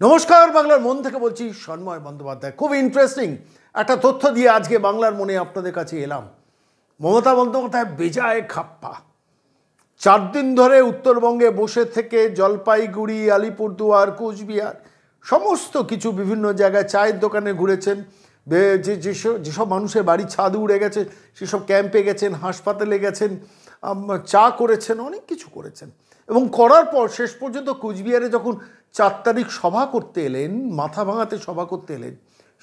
নমস্কার, বাংলার মন থেকে বলছি সন্ময় বন্দ্যোপাধ্যায়। খুব ইন্টারেস্টিং একটা তথ্য দিয়ে আজকে বাংলার মনে আপনাদের কাছে এলাম। মমতা বন্দ্যোপাধ্যায় বেজায় খাপ্পা। 4 দিন ধরে উত্তরবঙ্গে বসে থেকে জলপাইগুড়ি, আলিপুরদুয়ার, কোচবিহার সমস্ত কিছু বিভিন্ন জায়গায় চায়ের দোকানে ঘুরেছেন। যেসব মানুষের বাড়ি ছাদ উড়ে গেছে সেসব ক্যাম্পে গেছেন, হাসপাতালে গেছেন, চা করেছেন, অনেক কিছু করেছেন। এবং করার পর শেষ পর্যন্ত কোচবিহারে যখন 4 তারিখ সভা করতে এলেন, মাথা ভাঙাতে সভা করতে এলেন,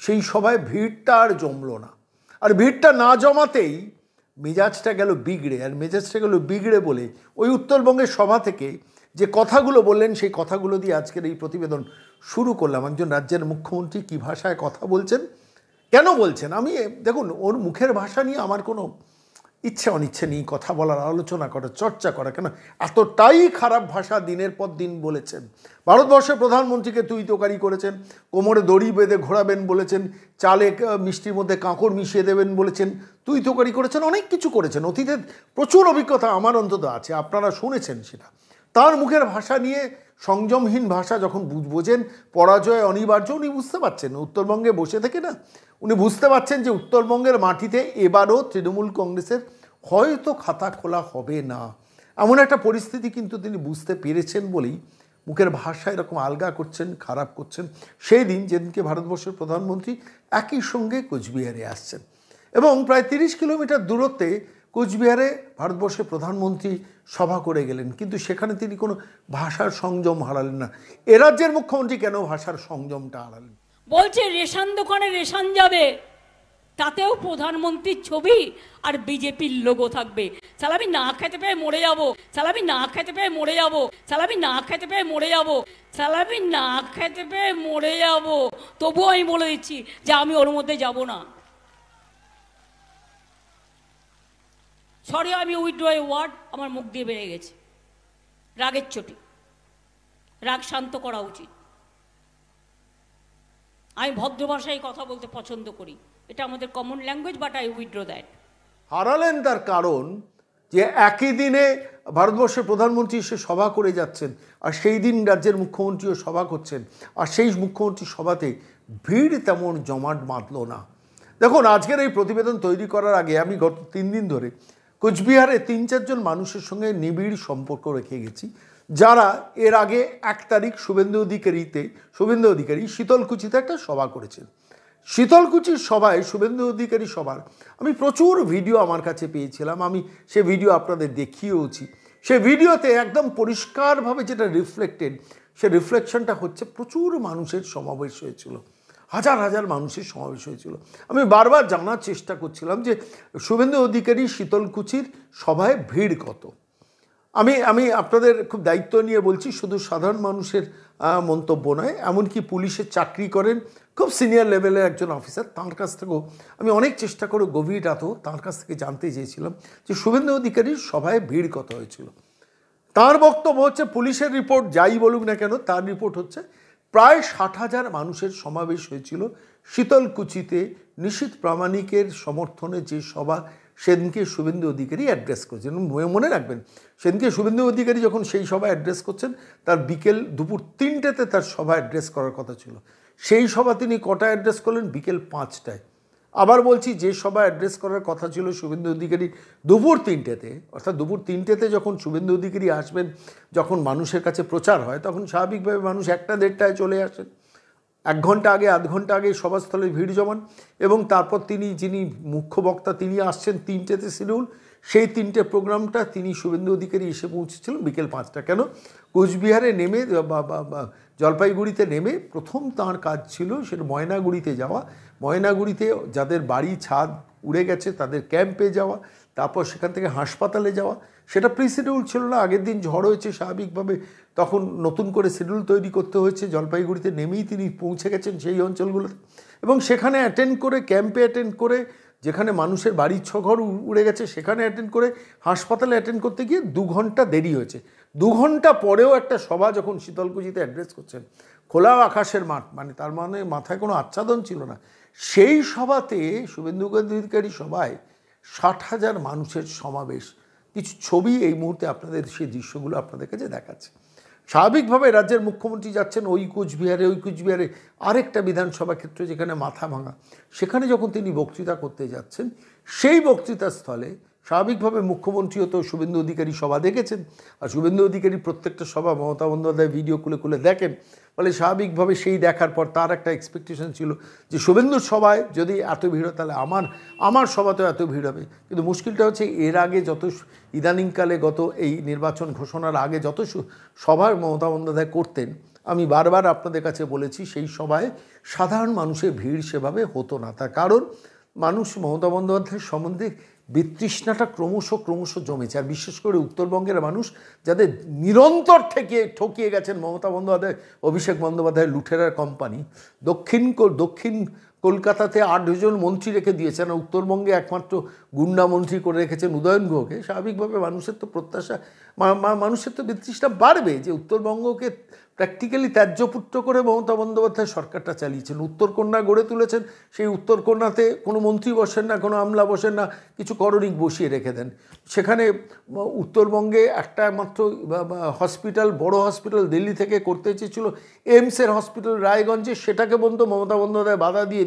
সেই সভায় ভিড়টা আর জমলো না। আর ভিড়টা না জমাতেই মেজাজটা গেল বিগড়ে। আর মেজাজটা গেল বিগড়ে বলে ওই উত্তরবঙ্গের সভা থেকে যে কথাগুলো বললেন সেই কথাগুলো দিয়ে আজকের এই প্রতিবেদন শুরু করলাম। একজন রাজ্যের মুখ্যমন্ত্রী কী ভাষায় কথা বলছেন, কেন বলছেন। আমি দেখুন, ওর মুখের ভাষা নিয়ে আমার কোনো ইচ্ছে অনিচ্ছে নেই কথা বলার, আলোচনা করার, চর্চা করা। কেন এতটাই খারাপ ভাষা দিনের পর দিন বলেছেন। ভারতবর্ষের প্রধানমন্ত্রীকে তুই তোকারি করেছেন, কোমরে দড়ি বেঁধে ঘোরাবেন বলেছেন, চালে মিষ্টির মধ্যে কাঁকড় মিশিয়ে দেবেন বলেছেন, তুই তোকারি করেছেন, অনেক কিছু করেছেন। অতীতের প্রচুর অভিজ্ঞতা আমার অন্তত আছে, আপনারা শুনেছেন সেটা। তার মুখের ভাষা নিয়ে সংযমহীন ভাষা যখন বোঝেন, পরাজয় অনিবার্য, উনি বুঝতে পারছেন উত্তরবঙ্গে বসে থেকে না, উনি বুঝতে পারছেন যে উত্তরবঙ্গের মাটিতে এবারও তৃণমূল কংগ্রেসের হয়তো খাতা খোলা হবে না। এমন একটা পরিস্থিতি কিন্তু তিনি বুঝতে পেরেছেন বলেই মুখের ভাষা এরকম আলগা করছেন, খারাপ করছেন। সেই দিন যেদিনকে ভারতবর্ষের প্রধানমন্ত্রী একই সঙ্গে কোচবিহারে আসছেন এবং প্রায় 30 কিলোমিটার দূরত্বে কোচবিহারে ভারতবর্ষের প্রধানমন্ত্রী সভা করে গেলেন, কিন্তু সেখানে তিনি কোনো ভাষার সংযম হারালেন না। এ রাজ্যের মুখ্যমন্ত্রী কেন ভাষার সংযমটা হারালেন? বলছে রেশন দোকানে রেশন যাবে, তাতেও প্রধানমন্ত্রীর ছবি আর বিজেপির লোগো থাকবে। সালামি না খেতে পেয়ে মরে যাবো, সালামি না খেতে পেয়ে মরে যাবো, সালামি না খেতে পেয়ে মরে যাবো, সালামি না খেতে পেয়ে মরে যাবো। তবুও আমি বলে দিচ্ছি যে আমি ওর মধ্যে যাব না। সরি, আমি উইথড্র এ ওয়ার্ড, আমার মুখ দিয়ে বেড়ে গেছে। রাগের চোটে, রাগ শান্ত করা উচিত। আমি ভদ্র ভাষায় কথা বলতে পছন্দ করি, এটা আমাদের common language, but I withdraw that. হারালেন তার কারণ যে একই দিনে ভারতবর্ষের প্রধানমন্ত্রী এসে সভা করে যাচ্ছেন, আর সেই দিন রাজ্যের মুখ্যমন্ত্রীও সভা করছেন, আর সেই মুখ্যমন্ত্রীর সভাতে ভিড় তেমন জমাট বাঁধল না। দেখুন, আজকের এই প্রতিবেদন তৈরি করার আগে আমি গত 3 দিন ধরে কোচবিহারে 3-4 জন মানুষের সঙ্গে নিবিড় সম্পর্ক রেখে গেছি, যারা এর আগে 1 তারিখ শুভেন্দু অধিকারী শীতলকুচিতে একটা সভা করেছেন। শীতলকুচির সভায়, শুভেন্দু অধিকারী সভার আমি প্রচুর ভিডিও আমার কাছে পেয়েছিলাম। আমি সে ভিডিও আপনাদের দেখিয়েওছি। সে ভিডিওতে একদম পরিষ্কারভাবে যেটা রিফ্লেক্টেড, সে রিফ্লেকশনটা হচ্ছে প্রচুর মানুষের সমাবেশ হয়েছিল, হাজার হাজার মানুষের সমাবেশ হয়েছিল। আমি বারবার জানার চেষ্টা করছিলাম যে শুভেন্দু অধিকারী শীতলকুচির সভায় ভিড় কত। আমি আপনাদের খুব দায়িত্ব নিয়ে বলছি, শুধু সাধারণ মানুষের মন্তব্য নয়, এমনকি পুলিশের চাকরি করেন খুব সিনিয়র লেভেলের একজন অফিসার, তাঁর কাছ থেকেও আমি অনেক চেষ্টা করে গভীর রাতেও তাঁর কাছ থেকে জানতে চেয়েছিলাম যে শুভেন্দু অধিকারীর সভায় ভিড় কত হয়েছিল। তার বক্তব্য হচ্ছে, পুলিশের রিপোর্ট যাই বলুক না কেন, তার রিপোর্ট হচ্ছে প্রায় 60,000 মানুষের সমাবেশ হয়েছিল শীতলকুচিতে। নিশীথ প্রামাণিকের সমর্থনে যে সভা, সেদিনকে শুভেন্দু অধিকারী অ্যাড্রেস করছেন। মনে রাখবেন, সেদিনকে শুভেন্দু অধিকারী যখন সেই সভা অ্যাড্রেস করছেন, তার দুপুর 3টেতে তার সভা অ্যাড্রেস করার কথা ছিল। সেই সভা তিনি কটা অ্যাড্রেস করলেন? বিকেল 5টায়। আবার বলছি, যে সভা অ্যাড্রেস করার কথা ছিল শুভেন্দু অধিকারী দুপুর 3টেতে, অর্থাৎ দুপুর 3টেতে যখন শুভেন্দু অধিকারী আসবেন, যখন মানুষের কাছে প্রচার হয়, তখন স্বাভাবিকভাবে মানুষ 1টা-1.5টায় চলে আসেন। 1 ঘন্টা আগে, আধ ঘন্টা আগে সভাস্থলে ভিড় জমান এবং তারপর যিনি মুখ্য বক্তা, তিনি আসছেন 3টেতে শিডিউল। সেই 3টে প্রোগ্রামটা তিনি শুভেন্দু অধিকারী এসে পৌঁছেছিলেন বিকেল 5টা। কেন? কোচবিহারে নেমে জলপাইগুড়িতে নেমে প্রথম তাঁর কাজ ছিল সেটা ময়নাগুড়িতে যাওয়া। ময়নাগুড়িতে যাদের বাড়ি ছাদ উড়ে গেছে তাদের ক্যাম্পে যাওয়া, তারপর সেখান থেকে হাসপাতালে যাওয়া। সেটা প্রি শিডিউল ছিল না, আগের দিন ঝড় হয়েছে, স্বাভাবিকভাবে তখন নতুন করে শিডিউল তৈরি করতে হয়েছে। জলপাইগুড়িতে নেমেই তিনি পৌঁছে গেছেন সেই অঞ্চলগুলোতে এবং সেখানে অ্যাটেন্ড করে, ক্যাম্পে অ্যাটেন্ড করে, যেখানে মানুষের বাড়ির ঘর উড়ে গেছে সেখানে অ্যাটেন্ড করে, হাসপাতালে অ্যাটেন্ড করতে গিয়ে 2 ঘন্টা দেরি হয়েছে। 2 ঘন্টা পরেও একটা সভা যখন শীতলকুচিতে অ্যাড্রেস করছেন, খোলা আকাশের মাঠ, তার মাথায় কোনো আচ্ছাদন ছিল না। সেই সভাতে, শুভেন্দু অধিকারী সভায় 60,000 মানুষের সমাবেশ। কিছু ছবি এই মুহূর্তে আপনাদের সেই দৃশ্যগুলো আপনাদের কাছে দেখাচ্ছে। স্বাভাবিকভাবে রাজ্যের মুখ্যমন্ত্রী যাচ্ছেন ওই কুচবিহারে আরেকটা বিধানসভা ক্ষেত্র যেখানে মাথা ভাঙা, সেখানে যখন তিনি বক্তৃতা করতে যাচ্ছেন, সেই বক্তৃতার স্থলে স্বাভাবিকভাবে মুখ্যমন্ত্রীও তো শুভেন্দু অধিকারী সভা দেখেছেন, আর শুভেন্দু অধিকারী প্রত্যেকটা সভা মমতা বন্দ্যোপাধ্যায় ভিডিও খুলে দেখেন, ফলে স্বাভাবিকভাবে সেই দেখার পর তার একটা এক্সপেকটেশন ছিল যে শুভেন্দুর সভায় যদি এত ভিড় হয় তাহলে আমার সভাতেও এত ভিড় হবে। কিন্তু মুশকিলটা হচ্ছে এর আগে যত ইদানিংকালে গত এই নির্বাচন ঘোষণার আগে যত সভা মমতা বন্দ্যোপাধ্যায় করতেন, আমি বারবার আপনাদের কাছে বলেছি সেই সভায় সাধারণ মানুষের ভিড় সেভাবে হতো না। তার কারণ মানুষ মমতা বন্দ্যোপাধ্যায়ের সম্বন্ধে বিতৃষ্ণাটা ক্রমশ জমেছে। আর বিশেষ করে উত্তরবঙ্গের মানুষ যাদের নিরন্তর থেকে ঠকিয়ে গেছেন মমতা বন্দ্যোপাধ্যায়, অভিষেক বন্দ্যোপাধ্যায় লুঠেরার কোম্পানি, দক্ষিণ কলকাতাতে 8 জন মন্ত্রী রেখে দিয়েছেন, উত্তরবঙ্গে একমাত্র গুন্ডা মন্ত্রী করে রেখেছেন উদয়ন গুহকে। স্বাভাবিকভাবে মানুষের তো প্রত্যাশা, মানুষের তো বিতৃষ্ণা বাড়বে যে উত্তরবঙ্গকে প্র্যাকটিক্যালি ত্যায্যপুত্র করে মমতা বন্দ্যোপাধ্যায় সরকারটা চালিয়েছেন। উত্তরকন্যা গড়ে তুলেছেন, সেই উত্তরকন্যাতে কোনো মন্ত্রী বসেন না, কোনো আমলা বসেন না, কিছু করণিক বসিয়ে রেখে দেন। সেখানে উত্তরবঙ্গে একটা মাত্র হসপিটাল, বড় হসপিটাল দিল্লি থেকে করতে চেয়েছিল, এইমসের হসপিটাল রায়গঞ্জে, সেটাকে বন্ধ মমতা বন্দ্যোপাধ্যায় বাধা দিয়ে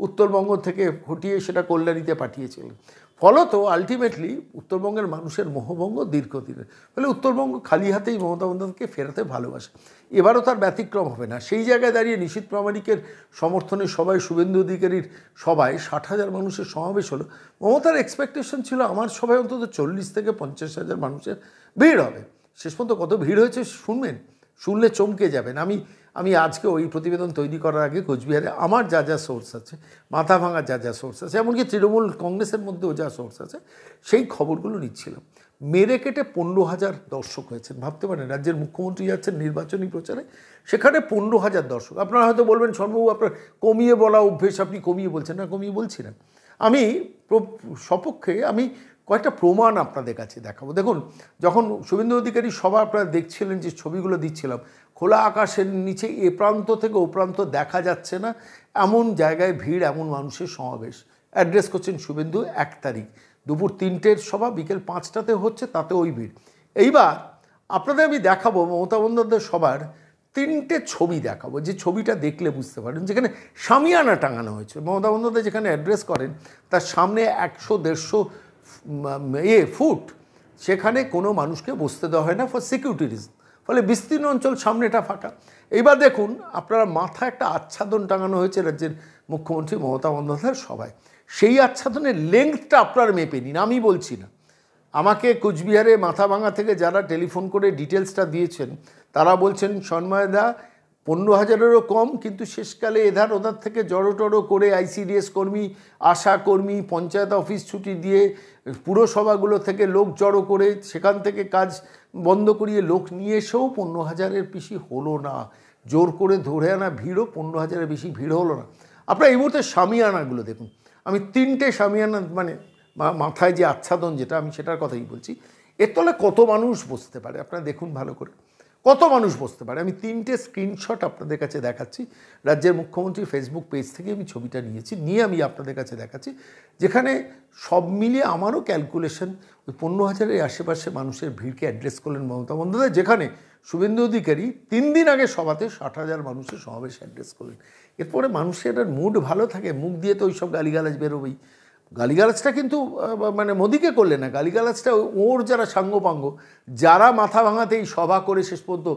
উত্তরবঙ্গ থেকে হটিয়ে সেটা কল্যাণীতে পাঠিয়েছিলেন। ফলত আলটিমেটলি উত্তরবঙ্গের মানুষের মোহভঙ্গ দীর্ঘদিনের, ফলে উত্তরবঙ্গ খালি হাতেই মমতা বন্দ্যোপাধ্যায়কে ফেরাতে ভালোবাসে। এবারও তার ব্যতিক্রম হবে না। সেই জায়গায় দাঁড়িয়ে নিশীথ প্রামাণিকের সমর্থনে সবাই, শুভেন্দু অধিকারীর সভায় 60,000 মানুষের সমাবেশ হলো। মমতার এক্সপেকটেশন ছিল আমার সভায় অন্তত 40 থেকে 50,000 মানুষের ভিড় হবে। শেষ পর্যন্ত কত ভিড় হয়েছে শুনলে চমকে যাবেন। আমি আজকে ওই প্রতিবেদন তৈরি করার আগে কোচবিহারে আমার যা সোর্স আছে, মাথা ভাঙার যা সোর্স আছে, এমনকি তৃণমূল কংগ্রেসের মধ্যেও যা সোর্স আছে, সেই খবরগুলো নিচ্ছিলাম। মেরে কেটে 15,000 দর্শক হয়েছেন। ভাবতে পারেন রাজ্যের মুখ্যমন্ত্রী যাচ্ছেন নির্বাচনী প্রচারে, সেখানে 15,000 দর্শক। আপনারা হয়তো বলবেন শর্মাবাবু আপনার কমিয়ে বলা অভ্যেস, আপনি কমিয়ে বলছেন না। কমিয়ে বলছি না, আমি সপক্ষে আমি কয়েকটা প্রমাণ আপনাদের কাছে দেখাবো। দেখুন, যখন শুভেন্দু অধিকারী সভা আপনারা দেখছিলেন, যে ছবিগুলো দিচ্ছিলাম, খোলা আকাশের নিচে এ প্রান্ত থেকে ও প্রান্ত দেখা যাচ্ছে না এমন জায়গায় ভিড়, এমন মানুষের সমাবেশ। অ্যাড্রেস করছেন শুভেন্দু 1 তারিখ, দুপুর 3টের সভা, বিকেল 5টাতে হচ্ছে, তাতে ওই ভিড়। এইবার আপনাদের আমি দেখাবো মমতা বন্দ্যোপাধ্যায় সভার 3টে ছবি দেখাবো, যে ছবিটা দেখলে বুঝতে পারেন, যেখানে শামিয়ানা টাঙানো হয়েছে। মমতা বন্দ্যোপাধ্যায় যেখানে অ্যাড্রেস করেন তার সামনে 100-150 ফুট, সেখানে কোনো মানুষকে বসতে দেওয়া হয় না ফর সিকিউরিটি রিজন, ফলে বিস্তীর্ণ অঞ্চল, সামনেটা ফাঁকা। এইবার দেখুন আপনারা, মাথায় একটা আচ্ছাদন টাঙানো হয়েছে রাজ্যের মুখ্যমন্ত্রী মমতা বন্দ্যোপাধ্যায়ের সভায়। সেই আচ্ছাদনের লেংথটা আপনারা মেপে নিন, আমি বলছি না। আমাকে কোচবিহারে মাথা ভাঙা থেকে যারা টেলিফোন করে ডিটেলসটা দিয়েছেন, তারা বলছেন সন্ময়দা 15,000-এরও কম, কিন্তু শেষকালে এধার ওধার থেকে জড়ো করে ICDS কর্মী, আশা কর্মী, পঞ্চায়েত অফিস ছুটি দিয়ে পুরসভাগুলো থেকে লোক জড়ো করে সেখান থেকে কাজ বন্ধ করিয়ে লোক নিয়ে এসেও 15,000-এর বেশি হলো না। জোর করে ধরে আনা ভিড়ও 15,000-এর বেশি ভিড় হলো না। আপনারা এই মুহূর্তে শামিয়ানাগুলো দেখুন। আমি 3টে শামিয়ানা, মানে মাথায় যে আচ্ছাদন যেটা, আমি সেটার কথাই বলছি। এর তলে কত মানুষ বসতে পারে আপনারা দেখুন ভালো করে, কত মানুষ বসতে পারে। আমি 3টে স্ক্রিনশট আপনাদের কাছে দেখাচ্ছি। রাজ্যের মুখ্যমন্ত্রী ফেসবুক পেজ থেকে আমি ছবিটা নিয়ে আমি আপনাদের কাছে দেখাচ্ছি, যেখানে সব মিলিয়ে আমারও ক্যালকুলেশন ওই 15,000-এর আশেপাশে মানুষের ভিড়কে অ্যাড্রেস করলেন মমতা বন্দ্যোপাধ্যায়, যেখানে শুভেন্দু অধিকারী 3 দিন আগে সভাতে 60,000 মানুষের সমাবেশ অ্যাড্রেস করলেন। এরপরে মানুষের মুড ভালো থাকে, মুখ দিয়ে তো ওই সব গালিগালাজ বেরোবেই। গালিগালাজটা কিন্তু মানে মোদিকে করলে না, গালিগালাজটা ওর যারা সাঙ্গপাঙ্গ, যারা মাথা ভাঙাতে এই সভা করে শেষ পর্যন্ত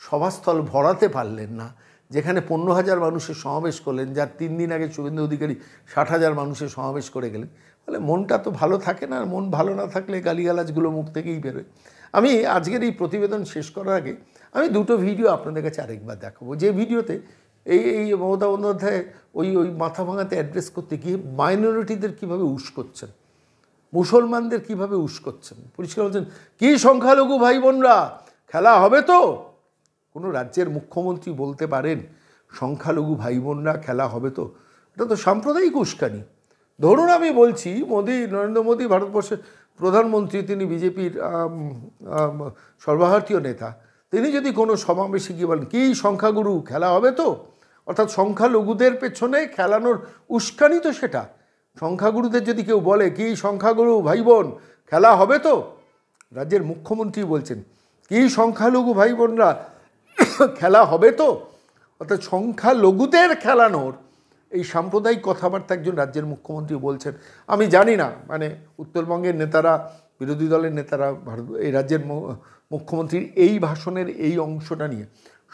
সভাস্থল ভরাতে পারলেন না, যেখানে 15,000 মানুষের সমাবেশ করলেন, যার 3 দিন আগে শুভেন্দু অধিকারী 60,000 মানুষের সমাবেশ করে গেলেন, ফলে মনটা তো ভালো থাকে না। আর মন ভালো না থাকলে গালিগালাজগুলো মুখ থেকেই বেরোয়। আমি আজকের এই প্রতিবেদন শেষ করার আগে আমি 2টো ভিডিও আপনাদের কাছে আরেকবার দেখাবো, যে ভিডিওতে এই মমতা বন্দ্যোপাধ্যায় ওই মাথা ভাঙাতে অ্যাড্রেস করতে গিয়ে মাইনরিটিদের কীভাবে করছেন, মুসলমানদের কীভাবে করছেন, পরিষ্কার বলছেন, কি সংখ্যালঘু ভাই বোনরা খেলা হবে তো? কোনো রাজ্যের মুখ্যমন্ত্রী বলতে পারেন সংখ্যালঘু ভাই বোনরা খেলা হবে তো? এটা তো সাম্প্রদায়িক উস্কানি। ধরুন আমি বলছি, নরেন্দ্র মোদী ভারতবর্ষের প্রধানমন্ত্রী, তিনি বিজেপির সর্বভারতীয় নেতা, তিনি যদি কোনো সমাবেশে গিয়ে বলেন কি সংখ্যাগুরু খেলা হবে তো, অর্থাৎ সংখ্যালঘুদের পেছনে খেলানোর উস্কানি তো সেটা। সংখ্যাগুরুদের যদি কেউ বলে কি সংখ্যাগুরু ভাই বোন খেলা হবে তো, রাজ্যের মুখ্যমন্ত্রী বলছেন কি সংখ্যালঘু ভাই বোনরা খেলা হবে তো, অর্থাৎ সংখ্যালঘুদের খেলানোর এই সাম্প্রদায়িক কথাবার্তা একজন রাজ্যের মুখ্যমন্ত্রী বলছেন। আমি জানি না মানে উত্তরবঙ্গের নেতারা, বিরোধী দলের নেতারা এই রাজ্যের মুখ্যমন্ত্রীর এই ভাষণের এই অংশটা নিয়ে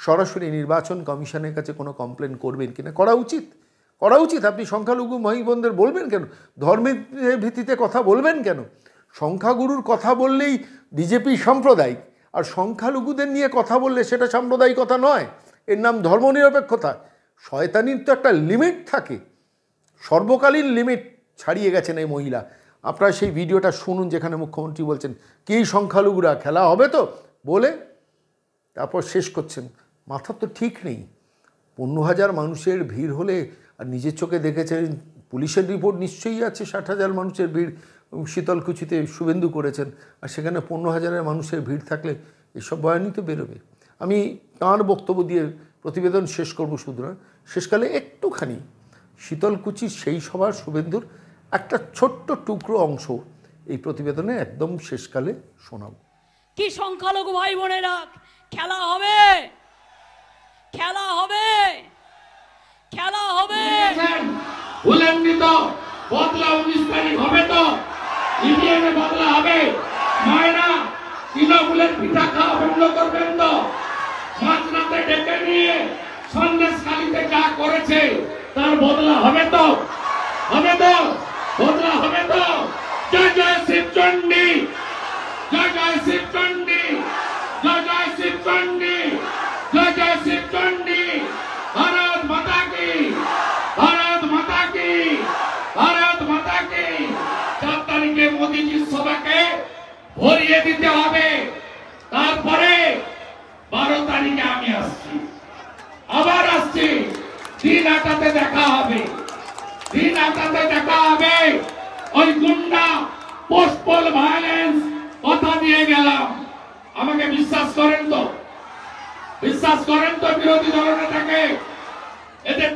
সরাসরি নির্বাচন কমিশনের কাছে কোনো কমপ্লেন করবেন কিনা। করা উচিত, করা উচিত। আপনি সংখ্যালঘু ভাই বোনদের বলবেন কেন? ধর্মের ভিত্তিতে কথা বলবেন কেন? সংখ্যাগুরুর কথা বললেই বিজেপি সাম্প্রদায়িক, আর সংখ্যালঘুদের নিয়ে কথা বললে সেটা সাম্প্রদায়িকতা নয়, এর নাম ধর্মনিরপেক্ষতা। শয়তানির তো একটা লিমিট থাকে, সর্বকালীন লিমিট ছাড়িয়ে গেছেন এই মহিলা। আপনারা সেই ভিডিওটা শুনুন যেখানে মুখ্যমন্ত্রী বলছেন কি সংখ্যালঘুরা খেলা হবে তো বলে, তারপর শেষ করছেন। মাথার তো ঠিক নেই। 15,000 মানুষের ভিড় হলে, আর নিজের চোখে দেখেছেন, পুলিশের রিপোর্ট নিশ্চয়ই আছে 60,000 মানুষের ভিড় শীতলকুচিতে শুভেন্দু করেছেন, আর সেখানে 15,000 মানুষের ভিড় থাকলে এসব বয়ানই তো বেরোবে। আমি তাঁর বক্তব্য দিয়ে প্রতিবেদন শেষ করব, শুধু না, শেষকালে একটুখানি শীতলকুচির সেই সভার শুভেন্দুর একটা ছোট্ট টুকরো অংশ এই প্রতিবেদনে একদম শেষকালে শোনাব। কি সংখ্যালঘু ভাই বোনেরা, খেলা হবে, খেলা হবে, খেলা হবে। বলেননি তো বদলা 19 তারিখ হবে তো, ইভিএমে বদলা হবে। মায়েরা তৃণমূলের পিঠা খাওয়া বন্ধ করবেন তো? মাঝরাতে ডেকে নিয়ে সন্দেশখালীতে যা করেছে তার বদলা হবে তো? হবে তো? বদলা হবে তো? জয় জয় শিবচণ্ডী, জয় জয় শিবচণ্ডী, জয় জয় শিবচণ্ডী, জয় জয় শিবচণ্ডী। ভারত মাতা কি, ভারত মাতা কি, ভারত মাতা কি। 4 তারিখে মোদীজির সভাকে ভরিয়ে দিতে হবে। তারপরে 12 তারিখে আমি আসছি, আবার আসছি। দিন আটাতে দেখা হবে, দিন আটাতে দেখা হবে। ওই গুন্ডা পোস্টপল ভায়োলেন্স কথা দিয়ে গেলাম, আমাকে বিশ্বাস করেন তো? বিশ্বাস করেন তো বিরোধী দলনেতাকে? এদের